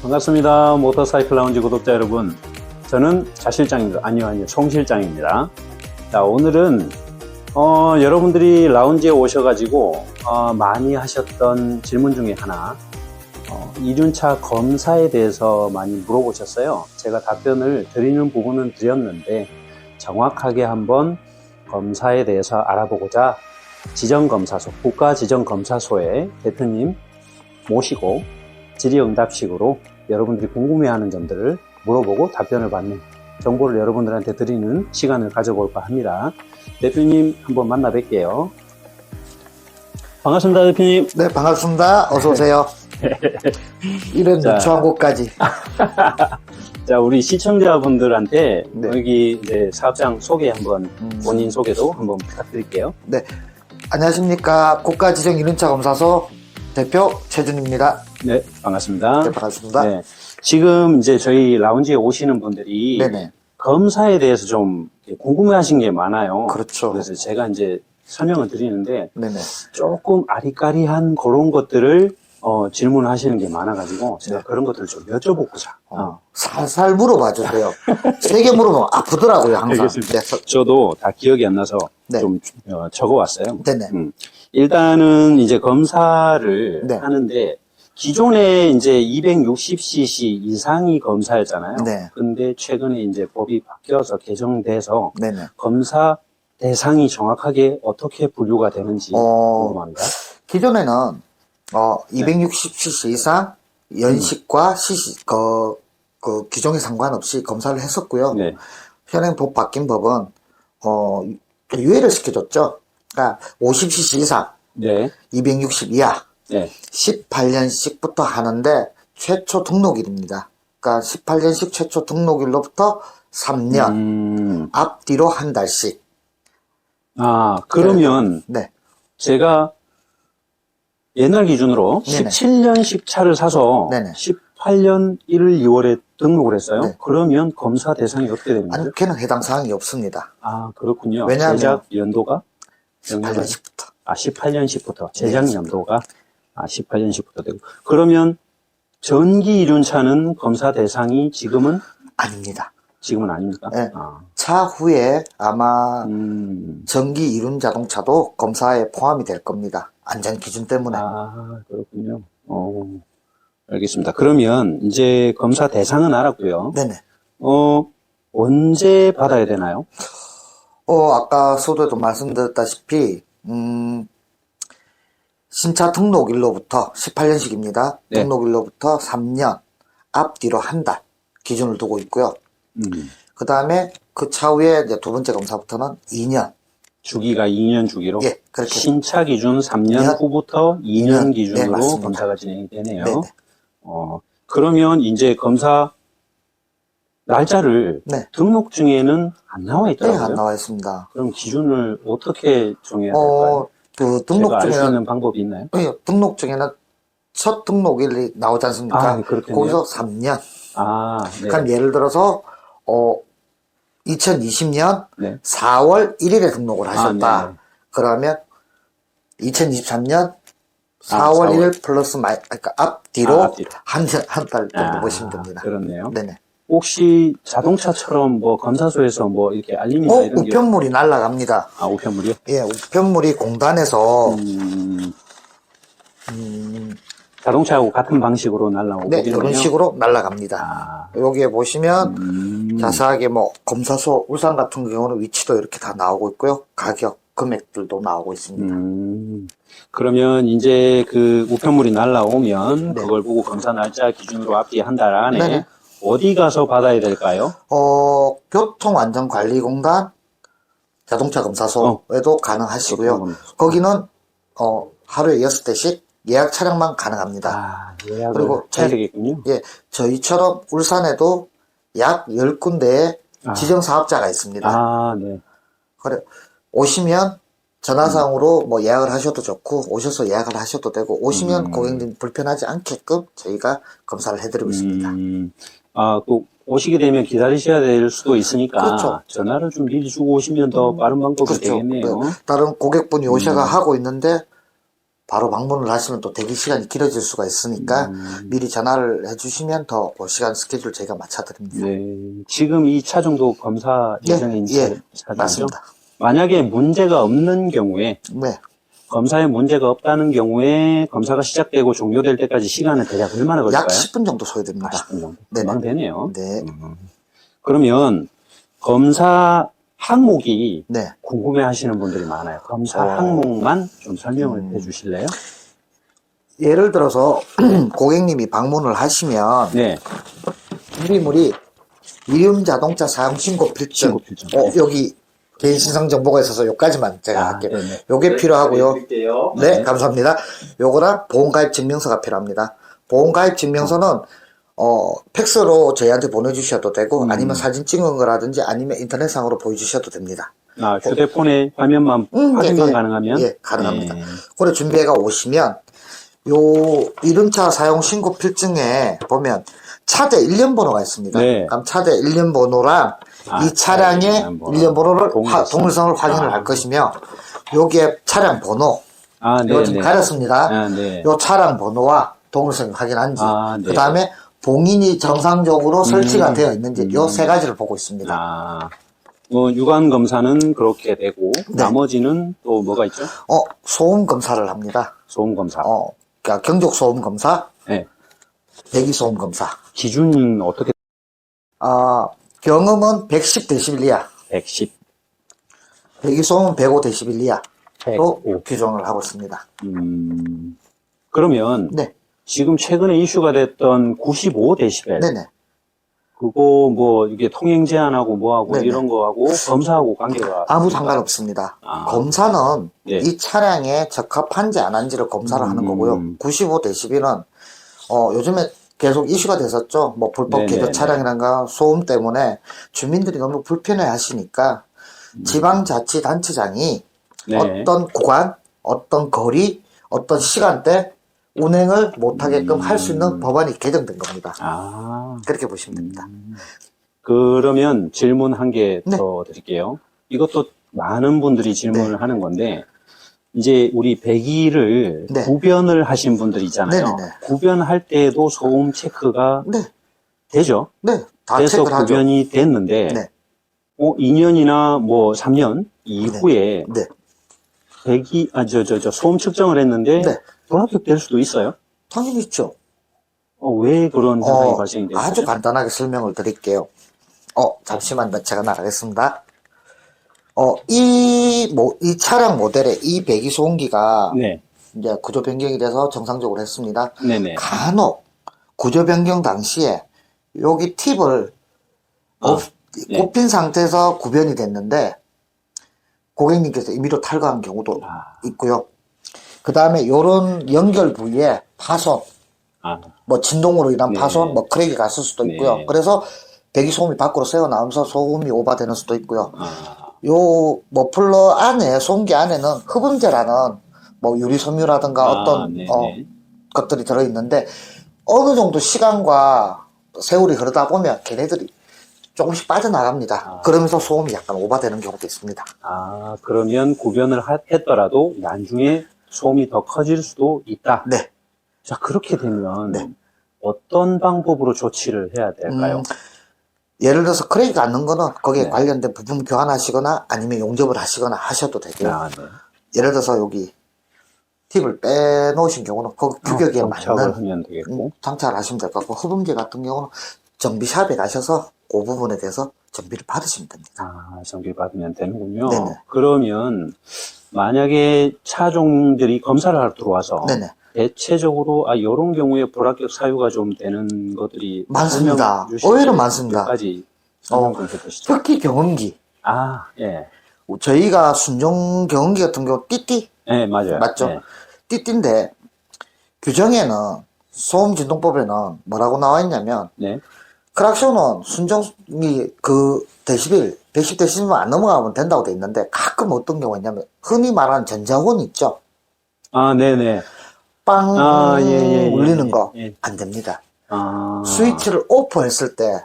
반갑습니다. 모터사이클 라운지 구독자 여러분. 저는 자 실장입니다. 아니요, 송 실장입니다. 자, 오늘은, 여러분들이 라운지에 오셔가지고, 많이 하셨던 질문 중에 하나, 이륜차 검사에 대해서 많이 물어보셨어요. 제가 답변을 드리는 부분은 드렸는데, 정확하게 한번 검사에 대해서 알아보고자 지정검사소, 국가지정검사소의 대표님 모시고 질의응답식으로 여러분들이 궁금해하는 점들을 물어보고 답변을 받는 정보를 여러분들한테 드리는 시간을 가져볼까 합니다. 대표님 한번 만나 뵐게요. 반갑습니다, 대표님. 네, 반갑습니다. 어서 오세요. 이런 누추한 곳까지. 자, 우리 시청자분들한테 네. 여기 이제 사업장 소개 한번 본인 소개도 한번 부탁드릴게요. 네, 안녕하십니까. 국가지정 이륜차 검사소 대표 최준입니다. 네, 반갑습니다. 네, 반갑습니다. 네, 지금 이제 저희 라운지에 오시는 분들이 네네. 검사에 대해서 좀 궁금해하신 게 많아요. 그렇죠. 그래서 제가 이제 설명을 드리는데 네네. 조금 아리까리한 그런 것들을 질문하시는 게 많아가지고 제가 그런 것들을 좀 여쭤보고자. 살살 물어봐 주세요. 세게 물어보면 아프더라고요, 항상. 알겠습니다. 네, 저도 다 기억이 안 나서 네. 좀 적어왔어요. 네네. 일단은 이제 검사를 네. 하는데 기존에 이제 260cc 이상이 검사였잖아요. 네. 근데 최근에 이제 법이 바뀌어서 개정돼서 네네. 검사 대상이 정확하게 어떻게 분류가 되는지 궁금합니다. 기존에는 260cc 이상 연식과 cc 그 규정에 상관없이 검사를 했었고요. 네. 현행 법 바뀐 법은 유예를 시켜줬죠. 그러니까 50cc 이상, 네. 260 이하, 네. 18년씩부터 하는데 최초 등록일입니다. 그러니까 18년씩 최초 등록일로부터 3년 앞뒤로 한 달씩. 그러면 네. 제가 옛날 기준으로 네네. 17년식 차를 사서 네네. 18년 1월, 2월에 등록을 했어요. 네. 그러면 검사 대상이 어떻게 되는 거죠? 아니, 걔는 해당 사항이 없습니다. 그렇군요. 왜냐하면 제작 연도가? 18년씩부터. 18년식부터. 제작 네. 연도가 18년식부터 되고. 그러면 전기 이륜차는 검사 대상이 지금은 아닙니다. 아닙니까? 네. 차후에 아마 전기 이륜 자동차도 검사에 포함이 될 겁니다. 안전 기준 때문에. 그렇군요. 알겠습니다. 그러면 이제 검사 대상은 알았고요. 네네. 언제 받아야 되나요? 아까 서두에도 말씀드렸다시피, 신차 등록일로부터 18년식입니다. 네. 등록일로부터 3년 앞뒤로 한 달 기준을 두고 있고요. 그 다음에 그 차후에 이제 두 번째 검사부터는 2년. 주기가 2년 주기로? 예, 그렇게. 신차 기준 3년 2년, 후부터 2년 네, 기준으로 맞습니다. 검사가 진행이 되네요. 네네. 그러면 이제 검사 날짜를 네. 등록증에는 안 나와 네, 있더라고요. 안 나와 있습니다. 그럼 기준을 어떻게 정해야 될까요? 그 제가 알 수 등록증에는, 있는 방법이 있나요? 등록증에는 첫 등록일이 나오지 않습니까? 그렇겠네요. 거기서 3년. 네. 그럼 예를 들어서, 2020년 네. 4월 1일에 등록을 하셨다. 네네. 그러면 2023년 4월 4월. 1일 플러스 그러니까 앞뒤로 앞뒤로. 한 달 정도 보시면 됩니다. 그렇네요. 네네. 혹시 자동차처럼 뭐 검사소에서 뭐 이렇게 알림이나 이런 게 우편물이 날아갑니다. 우편물이요? 예, 우편물이 공단에서 자동차하고 같은 방식으로 날라오고 네, 이런 식으로 날아갑니다. 여기에 보시면 자세하게 뭐 검사소 울산 같은 경우는 위치도 이렇게 다 나오고 있고요. 가격, 금액들도 나오고 있습니다. 그러면 이제 그 우편물이 날라오면 네. 그걸 보고 검사 날짜 기준으로 앞뒤 한 달 안에 네네. 어디 가서 받아야 될까요? 교통안전관리공단 자동차 검사소에도 가능하시고요. 교통검사소. 거기는 하루에 6대씩 예약 차량만 가능합니다. 예약을 그리고 해야 되겠군요. 예, 저희처럼 울산에도 약 10군데의 지정 사업자가 있습니다. 네. 그래, 오시면 전화상으로 뭐 예약을 하셔도 좋고, 오셔서 예약을 하셔도 되고, 오시면 고객님 불편하지 않게끔 저희가 검사를 해드리고 있습니다. 또 오시게 되면 기다리셔야 될 수도 있으니까 그렇죠. 전화를 좀 미리 주고 오시면 더 빠른 방법이 그렇죠. 되겠네요. 네. 다른 고객분이 오셔가 하고 있는데, 바로 방문을 하시면 또 대기 시간이 길어질 수가 있으니까 미리 전화를 해주시면 더 그 시간 스케줄 저희가 맞춰드립니다. 네. 지금 이 차종도 검사 예정인 차종이죠? 맞습니다. 만약에 문제가 없는 경우에, 네. 검사에 문제가 없다는 경우에 검사가 시작되고 종료될 때까지 시간은 대략 얼마나 걸릴까요? 약 10분 정도 소요됩니다. 10분 정도. 네네. 금방 되네요. 네. 그러면 검사 항목이 네. 궁금해 하시는 분들이 많아요. 검사 항목만 좀 설명을 해 주실래요? 예를 들어서 고객님이 방문을 하시면 네. 준비물이 이륜 자동차 사용 신고 필증. 신고 필증. 여기 개인 신상 정보가 있어서 요까지만 제가 할게요. 네네. 요게 필요하고요. 드릴게요. 네, 감사합니다. 요거랑 보험가입 증명서가 필요합니다. 보험가입 증명서는 팩스로 저희한테 보내주셔도 되고 아니면 사진 찍은 거라든지 아니면 인터넷상으로 보여주셔도 됩니다. 휴대폰에 화면만 확인만 가능하면? 예, 가능합니다. 그래 준비해가 오시면 요 이륜차 사용 신고 필증에 보면 차대 일련 번호가 있습니다. 네. 그럼 차대 일련 번호랑 이 차량의 일련 번호를 동일성을 확인을 할 것이며 여기에 차량 번호 이거 좀 가렸습니다. 요 차량 번호와 동일성을 확인한지 그 다음에 봉인이 정상적으로 설치가 되어 있는지 요 세 가지를 보고 있습니다. 유관 검사는 그렇게 되고 나머지는 또 뭐가 있죠? 소음 검사를 합니다. 소음 검사. 그러니까 경적 소음 검사, 네. 배기 소음 검사. 기준은 어떻게? 경음은 110dB 이하. 110. 배기 소음은 105dB 이하로 105. 규정을 하고 있습니다. 그러면 네. 지금 최근에 이슈가 됐던 95dB. 네네. 그거 뭐 이게 통행 제한하고 뭐하고 네네. 이런 거하고 검사하고 관계가 아무 상관없습니다. 검사는 네. 이 차량에 적합한지 안 한지를 검사를 하는 거고요. 95dB는 요즘에 계속 이슈가 됐었죠. 뭐 불법 개조 차량이란가 소음 때문에 주민들이 너무 불편해 하시니까 지방자치단체장이 어떤 구간, 어떤 거리, 어떤 시간대 운행을 못하게끔 할 수 있는 법안이 개정된 겁니다. 그렇게 보시면 됩니다. 그러면 질문 한 개 더 드릴게요. 이것도 많은 분들이 질문을 하는 건데, 이제 우리 배기를 구변을 하신 분들 있잖아요. 네네네. 구변할 때에도 소음 체크가 되죠? 네. 다 그래서 체크를 하죠. 구변이 됐는데, 2년이나 뭐 3년 이후에 배기, 소음 측정을 했는데, 불합격될 수도 있어요? 당연히 있죠. 왜 그런 현상이 발생이 되죠? 아주 간단하게 설명을 드릴게요. 잠시만 제가 나가겠습니다. 이 차량 모델의 이 배기 소음기가 이제 구조 변경이 돼서 정상적으로 했습니다. 네네. 간혹 구조 변경 당시에 여기 팁을 꼽힌 상태에서 구변이 됐는데 고객님께서 임의로 탈거한 경우도 있고요. 그 다음에 요런 연결 부위에 파손, 뭐 진동으로 인한 파손, 뭐 크랙이 갔을 수도 있고요. 그래서 배기 소음이 밖으로 새어 나오면서 소음이 오버되는 수도 있고요. 요 머플러 안에, 소음기 안에는 흡음재라는 뭐 유리섬유라든가 어떤 것들이 들어있는데 어느 정도 시간과 세월이 흐르다 보면 걔네들이 조금씩 빠져나갑니다. 그러면서 소음이 약간 오버되는 경우도 있습니다. 그러면 구변을 했더라도 나중에 소음이 더 커질 수도 있다. 네. 자, 그렇게 되면 어떤 방법으로 조치를 해야 될까요? 예를 들어서 크랙이 갔는 거는 거기에 관련된 부품 교환하시거나 아니면 용접을 하시거나 하셔도 되고요. 예를 들어서 여기 팁을 빼놓으신 경우는 거기 규격에 맞는 하면 되겠고. 장착을 하시면 될 것 같고 흡음재 같은 경우는 정비샵에 가셔서 그 부분에 대해서 정비를 받으시면 됩니다. 정비를 받으면 되는군요. 네네. 그러면 만약에 차종들이 검사를 하러 들어와서 대체적으로 이런 경우에 불합격 사유가 좀 되는 것들이 많습니다. 의외로 많습니다. 몇 가지 설명 좀 해주시죠. 특히 경운기. 예. 저희가 순정 경운기 같은 경우 띠띠. 네, 맞아요. 맞죠? 띠띠인데 규정에는 소음진동법에는 뭐라고 나와 있냐면 크락션은 순정이 그 데시벨 110데시벨만 안 넘어가면 된다고 돼 있는데 가끔 어떤 경우가 있냐면 흔히 말하는 전자혼 있죠? 네네. 빵 울리는 거 안 됩니다. 스위치를 오프했을 때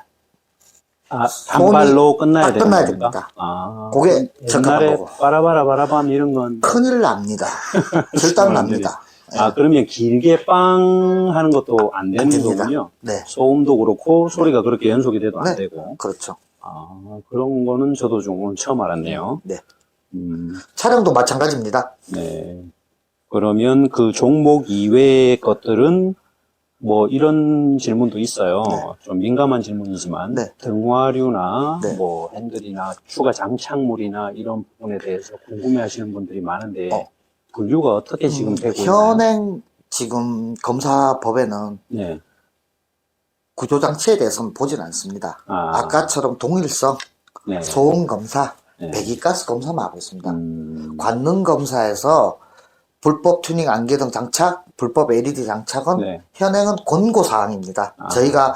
단발로 끝나야 됩니다. 그게 옛날에 빠라바라바라밤 이런 건 큰일 납니다. 절단 납니다. 아, 그러면 길게 빵 하는 것도 안 되는 됩니다. 거군요. 네. 소음도 그렇고, 소리가 그렇게 연속이 돼도 안 네. 되고. 그렇죠. 아, 그런 거는 저도 좀 오늘 처음 알았네요. 네. 음, 촬영도 마찬가지입니다. 네. 그러면 그 종목 이외의 것들은 뭐 이런 질문도 있어요. 네. 좀 민감한 질문이지만 네. 등화류나 네. 뭐 핸들이나 추가 장착물이나 이런 부분에 대해서 궁금해하시는 분들이 많은데 분류가 어떻게 지금 되고 있나요? 현행 지금 검사법에는 네. 구조장치에 대해서는 보진 않습니다. 아. 아까처럼 동일성, 네. 소음 검사, 네. 배기가스 검사만 하고 있습니다. 관능 검사에서 불법 튜닝 안개등 장착, 불법 LED 장착은 네. 현행은 권고 사항입니다. 저희가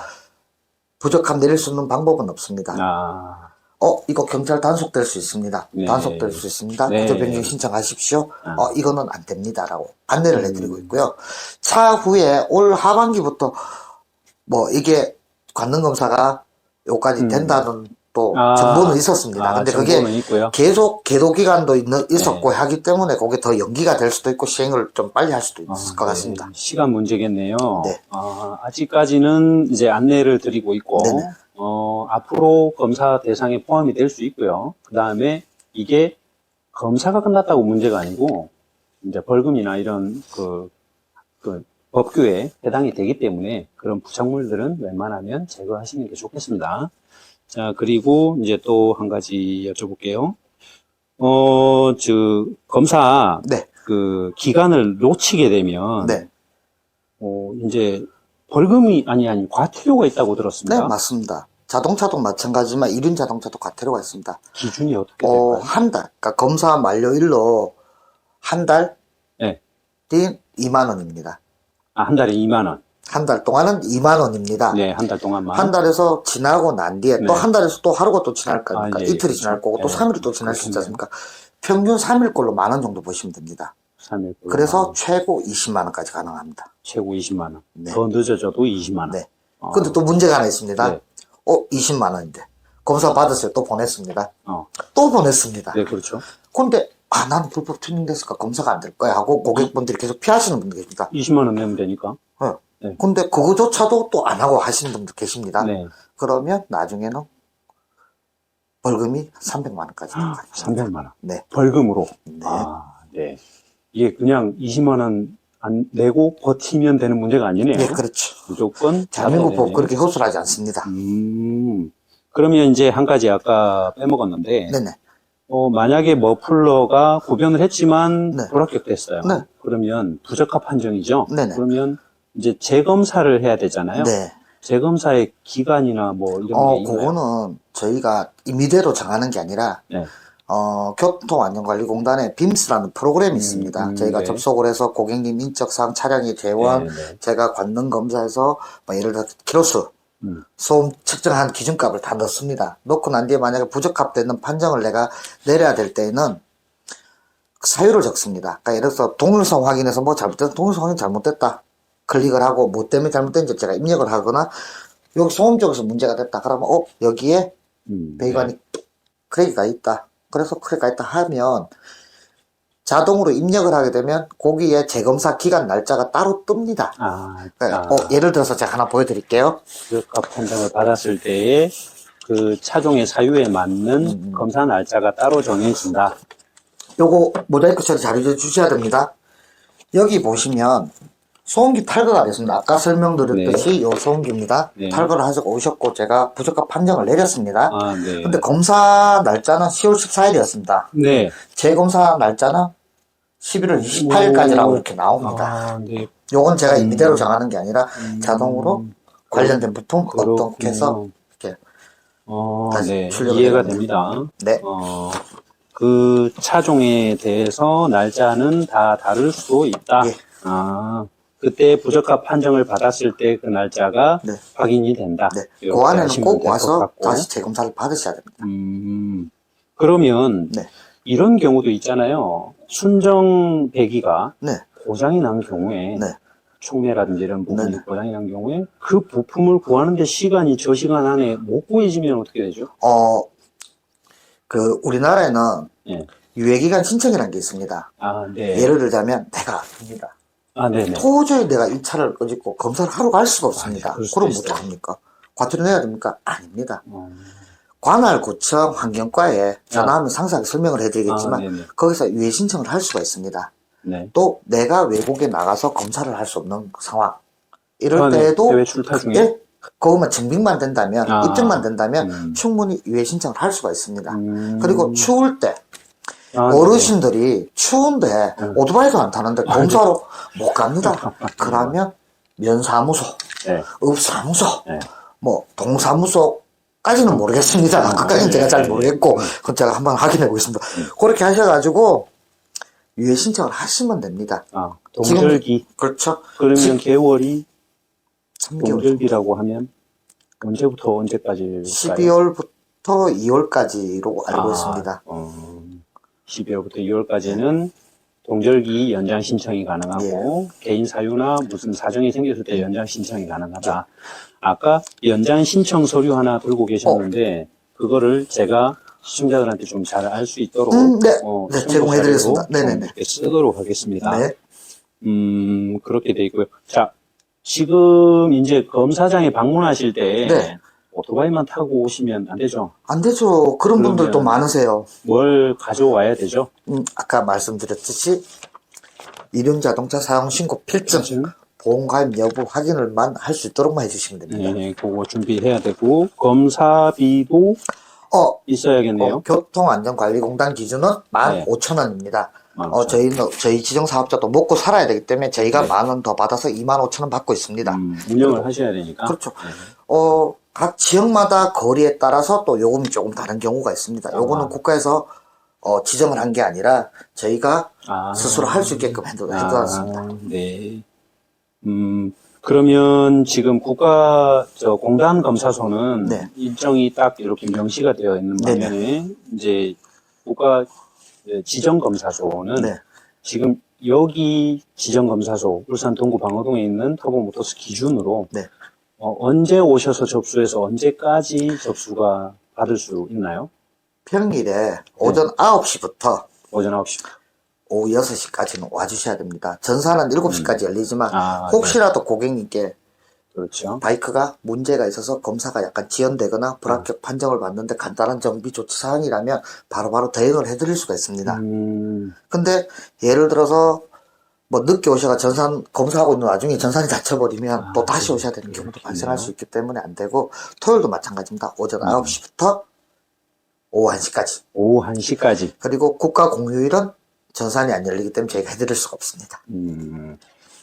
부적합 내릴 수 있는 방법은 없습니다. 아. 이거 경찰 단속될 수 있습니다. 네. 단속될 수 있습니다. 네. 구조 변경 신청하십시오. 이거는 안 됩니다라고 안내를 해드리고 있고요. 차후에 올 하반기부터 뭐 이게 관능검사가 요까지 된다는 또 정보는 있었습니다. 근데 그게 있고요. 계속 계도 기간도 있었고 하기 때문에 그게 더 연기가 될 수도 있고 시행을 좀 빨리 할 수도 있을 것 같습니다. 시간 문제겠네요. 네. 아직까지는 이제 안내를 드리고 있고, 네네. 앞으로 검사 대상에 포함이 될 수 있고요. 그 다음에 이게 검사가 끝났다고 문제가 아니고, 이제 벌금이나 이런 그 법규에 해당이 되기 때문에 그런 부착물들은 웬만하면 제거하시는 게 좋겠습니다. 자, 그리고 이제 또 한 가지 여쭤볼게요. 검사, 네. 그, 기간을 놓치게 되면, 네. 이제, 벌금이, 아니, 과태료가 있다고 들었습니다. 네, 맞습니다. 자동차도 마찬가지지만 이륜 자동차도 과태료가 있습니다. 기준이 어떻게 될까요? 한 달, 그러니까 검사 만료일로 한 달 네. 뒤 2만 원입니다. 한 달에 2만 원. 한 달 동안은 2만 원입니다. 네, 한 달 동안만. 한 달에서 지나고 난 뒤에 또 한 달에서 또 하루가 또 지날 거니까 예, 이틀이 그렇죠. 지날 거고 또 네. 3일이 또 지날 수 있지 않습니까? 평균 3일 걸로 만 원 정도 보시면 됩니다. 3일. 그래서 최고 20만 원까지 가능합니다. 최고 20만 원. 네. 더 늦어져도 20만 원. 네. 근데 또 문제가 하나 있습니다. 네. 20만 원인데. 검사 받았어요. 또 보냈습니다. 또 보냈습니다. 네, 그렇죠. 근데 나는 불법 튜닝 됐으니까 검사가 안 될 거야 하고 고객분들이 계속 피하시는 분들 계십니다. 20만 원 내면 되니까. 네. 근데 그거조차도 또 안 하고 하시는 분들 계십니다. 네. 그러면 나중에는 벌금이 300만 원까지 들어가요. 300만 원. 네. 벌금으로. 네. 네. 이게 그냥 20만 원 안 내고 버티면 되는 문제가 아니네요. 네, 그렇죠. 무조건. 대한민국 법 그렇게 허술하지 않습니다. 그러면 이제 한 가지 아까 빼먹었는데. 네네. 만약에 머플러가 구변을 했지만 네. 불합격됐어요. 네. 그러면 부적합 판정이죠. 네네. 그러면 이제 재검사를 해야 되잖아요. 네. 재검사의 기간이나 뭐 이런 게 있나요? 그거는 저희가 임의대로 정하는 게 아니라 네. 교통안전관리공단에 빔스라는 프로그램이 있습니다. 저희가 네. 접속을 해서 고객님 인적사항 차량의 재원, 네. 제가 관능검사에서 뭐 예를 들어 키로수, 소음 측정한 기준값을 다 넣습니다. 넣고 난 뒤에 만약에 부적합되는 판정을 내가 내려야 될 때에는 사유를 적습니다. 그러니까 예를 들어서 동일성 확인해서 뭐 잘못됐다, 동일성 확인 잘못됐다. 클릭을 하고 뭐 때문에 잘못된지 제가 입력을 하거나 여기 소음 쪽에서 문제가 됐다. 그러면 여기에 배기관이 크랙이가 있다. 그래서 크랙가 있다 하면 자동으로 입력을 하게 되면 거기에 재검사 기간 날짜가 따로 뜹니다. 예를 들어서 제가 하나 보여드릴게요. 부적합 판정을 받았을 때에 그 차종의 사유에 맞는 검사 날짜가 따로 정해진다. 요거 모자이크 처리 잘 해주셔야 됩니다. 여기 보시면 소음기 탈거가 됐습니다. 아까 설명드렸듯이 요 소음기입니다. 탈거를 하셔서 오셨고 제가 부적합 판정을 내렸습니다. 근데 검사 날짜는 10월 14일이었습니다. 네. 재검사 날짜는 11월 28일까지라고 이렇게 나옵니다. 네. 요건 제가 임의대로 정하는 게 아니라 자동으로 관련된 부품 어떻게 해서 이렇게 네. 이해가 됩니다. 네. 그 차종에 대해서 날짜는 다 다를 수도 있다. 예. 그때 부적합 판정을 받았을 때 그 날짜가 네. 확인이 된다. 네. 그 안에는 꼭 와서 다시 재검사를 받으셔야 됩니다. 그러면 네. 이런 경우도 있잖아요. 순정 배기가 네. 고장이 난 경우에 네. 촉매라든지 이런 부분이 네. 고장이 난 경우에 그 부품을 구하는데 시간이 저 시간 안에 못 구해지면 어떻게 되죠? 우리나라에는 예. 유예기간 신청이라는 게 있습니다. 네. 예를 들자면 내가 아픕니다. 아, 네네. 도저히 내가 이 차를 가지고 검사를 하러 갈 수가 없습니다. 그럴 수도 그럼 있어요. 어떡합니까? 과태료 내야 됩니까? 아닙니다. 관할구청 환경과에 전화하면 상세하게 설명을 해드리겠지만 네네. 거기서 유예 신청을 할 수가 있습니다. 네. 또 내가 외국에 나가서 검사를 할 수 없는 상황 이럴 네. 때도 해외 출타 중에? 예? 그것만 증빙만 된다면 입증만 된다면 음. 충분히 유예 신청을 할 수가 있습니다. 음. 그리고 추울 때 아, 어르신들이 추운데 오토바이도 안 타는데 검사로 못 갑니다. 그러면 면사무소, 네. 읍사무소, 네. 뭐 동사무소까지는 모르겠습니다. 그까지는 제가 잘 모르겠고 그건 제가 한번 확인해 보겠습니다. 그렇게 하셔가지고 유예 신청을 하시면 됩니다. 아, 동절기. 지금, 그렇죠. 그러면 개월이 3개월. 동절기라고 하면 언제부터 언제까지일까요? 12월부터 2월까지로 알고 있습니다. 12월부터 2월까지는 동절기 연장 신청이 가능하고 개인 사유나 무슨 사정이 생겼을 때 연장 신청이 가능하다. 아까 연장 신청 서류 하나 들고 계셨는데 그거를 제가 시청자들한테 좀 잘 알 수 있도록 네, 제공해드리겠습니다. 네네네. 쓰도록 하겠습니다. 네. 그렇게 돼 있고요. 자, 지금 이제 검사장에 방문하실 때 네. 오토바이만 타고 오시면 안 되죠? 안 되죠. 그런 그러면 분들도 많으세요. 뭘 가져와야 되죠? 아까 말씀드렸듯이 이륜자동차 사용신고 필증, 보험가입 여부 확인을만 할 수 있도록만 해주시면 됩니다. 네, 그거 준비해야 되고 검사비도 있어야겠네요. 교통안전관리공단 기준은 15,000원입니다. 저희 지정사업자도 먹고 살아야 되기 때문에 저희가 10,000원 더 받아서 25,000원 받고 있습니다. 운영을 하셔야 되니까. 그렇죠. 각 지역마다 거리에 따라서 또 요금이 조금 다른 경우가 있습니다. 요거는 국가에서 지정을 한 게 아니라 저희가 스스로 할 수 있게끔 해두었습니다. 네. 그러면 지금 공단 검사소는 일정이 딱 이렇게 명시가 되어 있는 반면에 이제 국가 지정검사소는 지금 여기 지정검사소 울산 동구 방어동에 있는 터보모터스 기준으로 언제 오셔서 접수해서 언제까지 접수가 받을 수 있나요? 평일에 오전 9시부터 오전 9시. 오후 6시까지는 와주셔야 됩니다. 전사는 7시까지 열리지만 혹시라도 고객님께 그렇죠. 바이크가 문제가 있어서 검사가 약간 지연되거나 불합격 판정을 받는데 간단한 정비 조치 사항이라면 바로바로 대응을 해드릴 수가 있습니다. 근데 예를 들어서 뭐 늦게 오셔가 전산 검사하고 있는 와중에 전산이 닫혀버리면 또 다시 오셔야 되는 경우도 발생할 수 있기 때문에 안 되고 토요일도 마찬가지입니다. 오전 9시부터 오후 1시까지. 오후 1시까지. 그리고 국가 공휴일은 전산이 안 열리기 때문에 저희가 해드릴 수가 없습니다.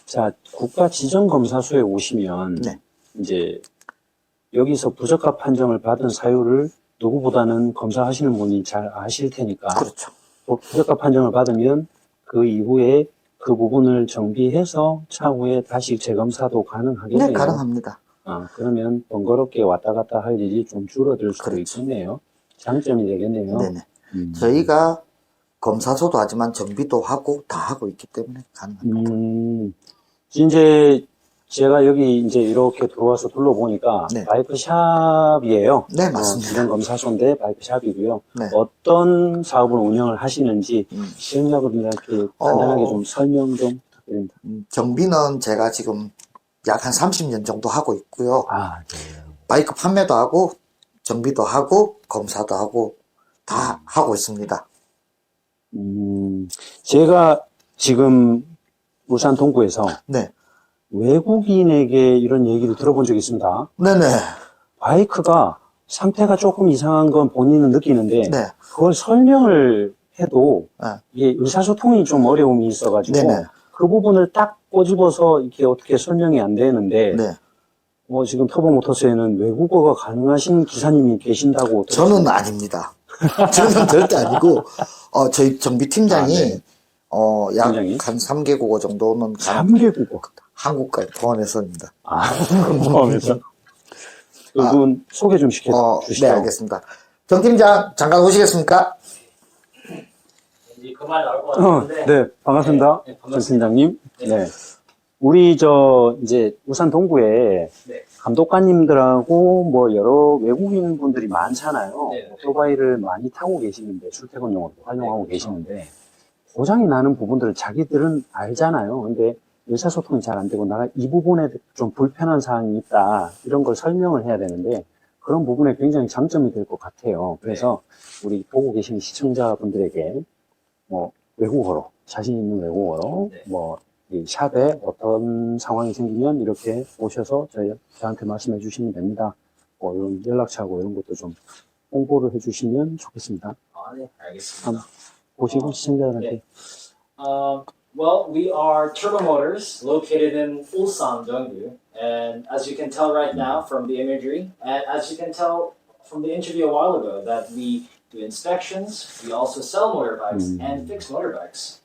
자, 국가 지정검사소에 오시면 이제 여기서 부적합 판정을 받은 사유를 누구보다는 검사하시는 분이 잘 아실 테니까 그렇죠. 부적합 판정을 받으면 그 이후에 그 부분을 정비해서 차후에 다시 재검사도 가능하겠네요. 네, 가능합니다. 그러면 번거롭게 왔다 갔다 할 일이 좀 줄어들 수도 있겠네요. 장점이 되겠네요. 네네. 저희가 검사소도 하지만 정비도 하고 다 하고 있기 때문에 가능합니다. 이제 제가 여기 이제 이렇게 들어와서 둘러보니까 바이크 샵이에요. 네, 맞습니다. 지정검사소인데 바이크 샵이고요. 네. 어떤 사업을 운영을 하시는지 시청자분들한테 간단하게 좀 설명 좀 부탁드립니다. 정비는 제가 지금 약 한 30년 정도 하고 있고요. 네. 바이크 판매도 하고 정비도 하고 검사도 하고 다 하고 있습니다. 제가 지금 울산 동구에서 외국인에게 이런 얘기를 들어본 적이 있습니다. 네네. 바이크가 상태가 조금 이상한 건 본인은 느끼는데 그걸 설명을 해도 이게 의사소통이 좀 어려움이 있어가지고 그 부분을 딱 꼬집어서 이렇게 어떻게 설명이 안 되는데 지금 터보모터스에는 외국어가 가능하신 기사님이 계신다고 저는 아닙니다. 저는 절대 아니고 저희 정비팀장이 약 한 3개국어 정도는 3개국어? 한국까지 포함해서입니다. 포함해서? 그분 소개 좀 시켜주시죠. 네, 알겠습니다. 정 팀장 잠깐 오시겠습니까? 그 말 나올 것 같은데. 네, 반갑습니다. 정 팀장님. 네. 우리 이제 울산 동구에 감독관님들하고 뭐 여러 외국인 분들이 많잖아요. 오토바이를 많이 타고 계시는데 출퇴근용으로 활용하고 계시는데 고장이 나는 부분들을 자기들은 알잖아요. 근데 의사소통이 잘 안 되고 내가 이 부분에 좀 불편한 사항이 있다 이런 걸 설명을 해야 되는데 그런 부분에 굉장히 장점이 될 것 같아요. 그래서 우리 보고 계신 시청자분들에게 뭐 외국어로 자신 있는 외국어로 네. 뭐 이 샵에 어떤 상황이 생기면 이렇게 오셔서 저한테 말씀해 주시면 됩니다. 뭐 이런 연락처하고 이런 것도 좀 홍보를 해주시면 좋겠습니다. 아, 네, 알겠습니다. 한번 보시고 시청자들한테 Well, we are Turbo Motors, located in Ulsan, Gyeonggu, and as you can tell right now from the imagery, and as you can tell from the interview a while ago, that we do inspections, we also sell motorbikes and fix motorbikes.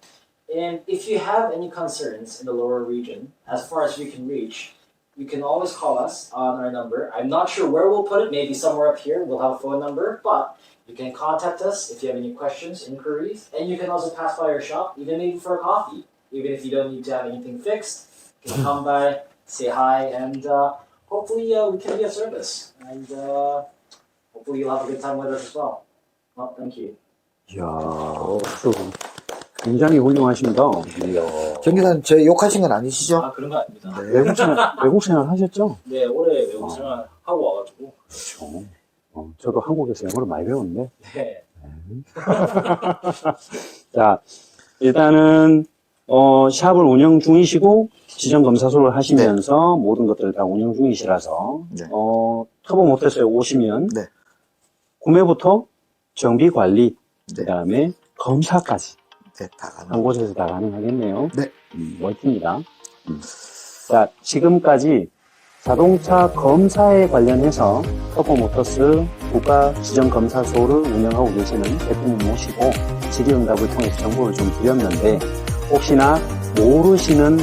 And if you have any concerns in the lower region, as far as we can reach, you can always call us on our number. I'm not sure where we'll put it, maybe somewhere up here, we'll have a phone number, but you can contact us if you have any questions, inquiries, and you can also pass by our shop, even maybe for a coffee. Even if you don't need to have anything fixed, you can come by, say hi, and hopefully we can be of service. And hopefully you'll have a good time with us as well. Well, thank you. 이야, 굉장히 훌륭하십니다. 정기사님, 저 욕하신 건 아니시죠? 아, 그런 거 아닙니다. 외국 생활 하셨죠? 네, 올해 외국 생활 하고 와가지고. 그렇죠. 저도 한국에서 영어를 많이 배웠는데. 네. 자, 일단은, 샵을 운영 중이시고, 지정검사소를 하시면서 모든 것들을 다 운영 중이시라서, 네. 터보 모터스에 오시면, 네. 구매부터 정비 관리, 네. 그 다음에 검사까지, 네, 다 가능. 한 곳에서 다 가능하겠네요. 네. 멋집니다. 자, 지금까지 자동차 검사에 관련해서 터보 모터스 국가지정검사소를 운영하고 계시는 대표님 모시고 질의응답을 통해서 정보를 좀 드렸는데 혹시나 모르시는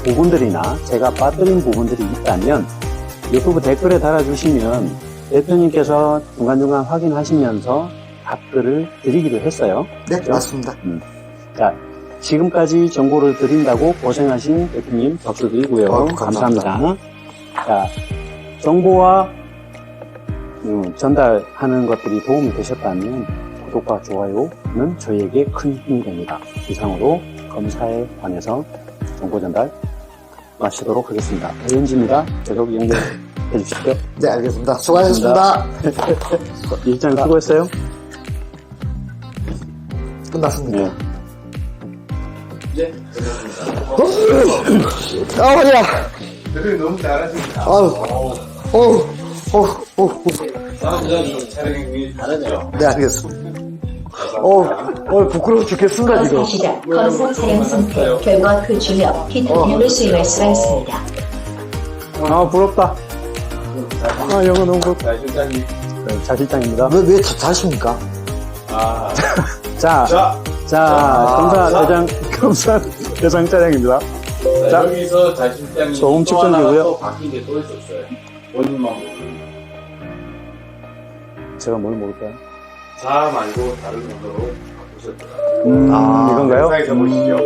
부분들이나 제가 빠뜨린 부분들이 있다면 유튜브 댓글에 달아주시면 대표님께서 중간중간 확인하시면서 답글을 드리기도 했어요. 네, 그렇죠? 맞습니다. 자, 지금까지 정보를 드린다고 고생하신 대표님 박수 드리고요. 감사합니다. 자, 정보와 전달하는 것들이 도움이 되셨다면 구독과 좋아요는 저희에게 큰 힘이 됩니다. 이상으로 검사에 관해서 정보 전달 마치도록 하겠습니다. 배은지입니다. 계속 연결해 주십시오. 네, 알겠습니다. 수고하셨습니다. 일장 수고했어요. 끝났습니다. 네. 네, 감사합니다. 허리야. 대표님 너무 잘하십니다. 다음 촬영이 다르죠? 네, 알겠습니다. 부끄러워 죽겠습니다, 지금. 시작 검사 차량 상태 결과 그 주력 히트를 수행할 수가 있습니다. 아, 부럽다. 아, 영어 너무 부럽다. 자, 실장님. 네, 자, 실장입니다. 왜 자십니까? 자, 검사 대상 차량입니다. 자, 여기서 자 실장님 소음 또 하나 측정기고요. 또 바뀐 게 또 있었어요. 본인만 모르는. 제가 뭘 모를까요? 자 말고 다른 정도로 바꾸셨더라고요. 이건가요? 영상에서 보시죠.